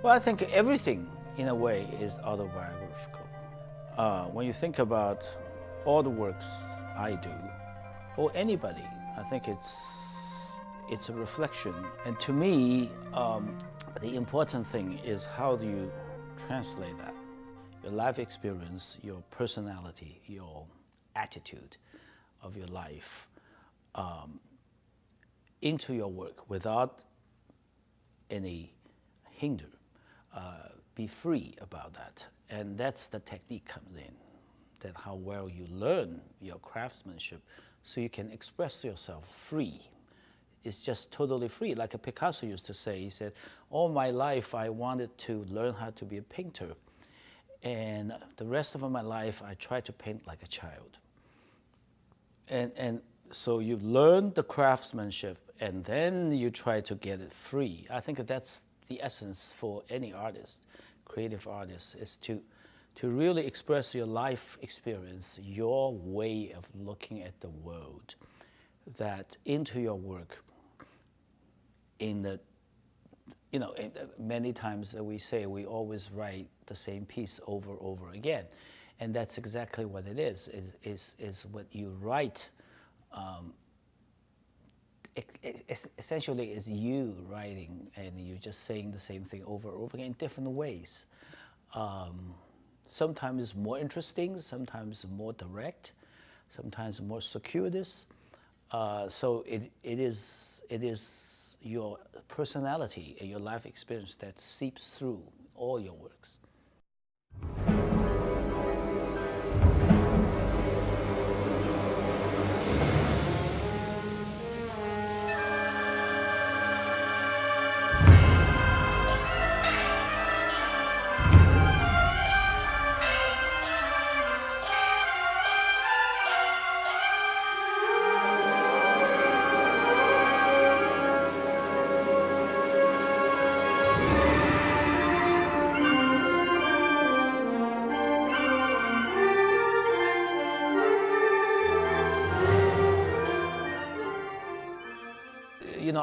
Well, I think everything, in a way, is autobiographical. When you think about all the works I do, or anybody, I think it's a reflection. And to me, the important thing is how do you translate that? Your life experience, your personality, your attitude of your life into your work without any hinder. Be free about that. And that's the technique comes in, that how well you learn your craftsmanship so you can express yourself free. It's just totally free. Like a Picasso used to say, he said, all my life I wanted to learn how to be a painter. And the rest of my life I tried to paint like a child. And so you learn the craftsmanship and then you try to get it free. I think that's the essence for any artist, creative artist, is to really express your life experience, your way of looking at the world, that into your work. In the, many times we say we always write the same piece over and over again, and that's exactly what it is. Is what you write. Essentially, is you writing, and you're just saying the same thing over and over again in different ways. Sometimes more interesting, sometimes more direct, sometimes more circuitous. So it is your personality and your life experience that seeps through all your works.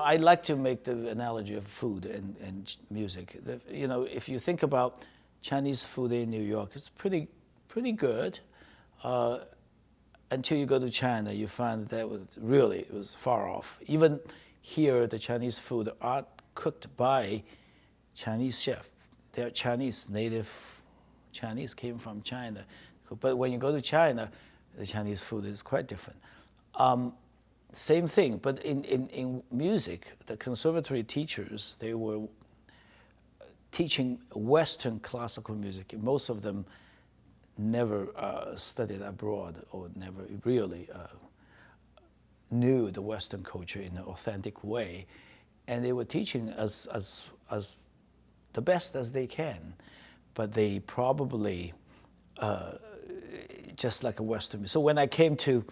I like to make the analogy of food and music. If you think about Chinese food in New York, it's pretty good. Until you go to China, you find that it was far off. Even here, the Chinese food are cooked by Chinese chefs. They're Chinese, native Chinese came from China. But when you go to China, the Chinese food is quite different. Same thing, but in music, the conservatory teachers, they were teaching Western classical music. Most of them never studied abroad or never really knew the Western culture in an authentic way. And they were teaching as the best as they can, but they probably just like a Western. So when I came to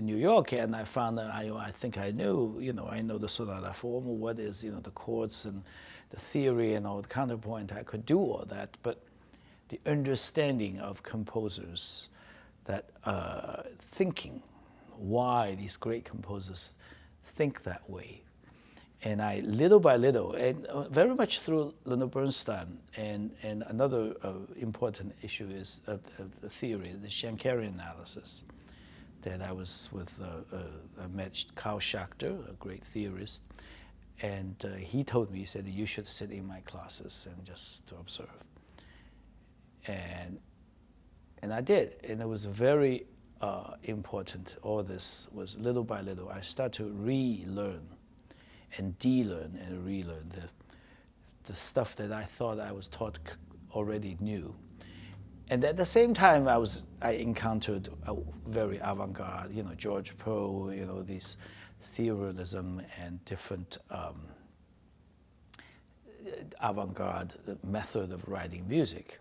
New York, and I found that I think I knew, I know the sonata form, what is, the chords and the theory and all the counterpoint, I could do all that, but the understanding of composers, that thinking, why these great composers think that way. And I, little by little, and very much through Leonard Bernstein, and another important issue is the theory, the Schenkerian analysis. That I was with, I met Carl Schachter, a great theorist, and he told me, he said, you should sit in my classes and just to observe. And I did, and it was very important. All this was little by little. I started to relearn and de-learn and relearn the stuff that I thought I was taught already knew. And at the same time, I encountered a very avant-garde, George Pearl, this theoreticism and different avant-garde method of writing music.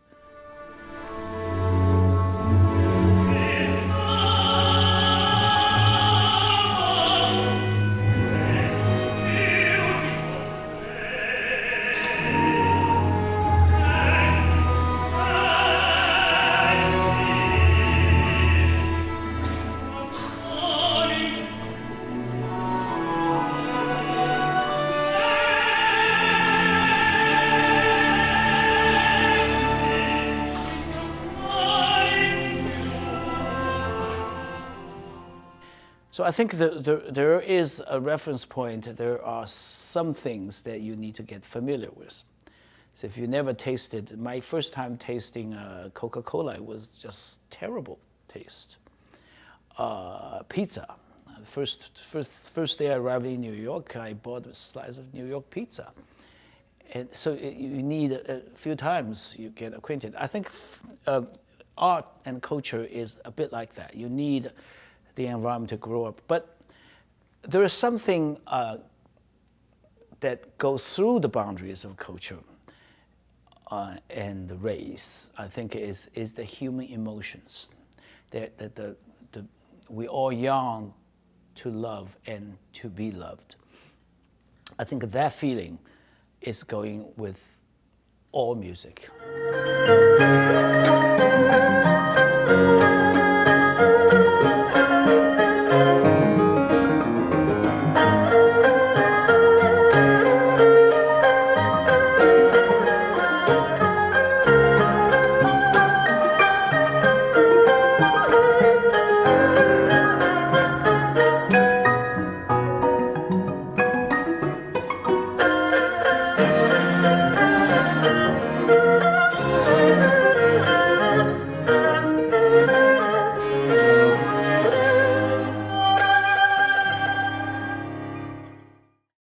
So I think there is a reference point. There are some things that you need to get familiar with. So if you never tasted, my first time tasting Coca-Cola was just terrible taste. Pizza. First day I arrived in New York, I bought a slice of New York pizza. And so you need a few times you get acquainted. I think art and culture is a bit like that. You need the environment to grow up. But there is something that goes through the boundaries of culture and the race. I think is the human emotions. That we all yearn to love and to be loved. I think that feeling is going with all music.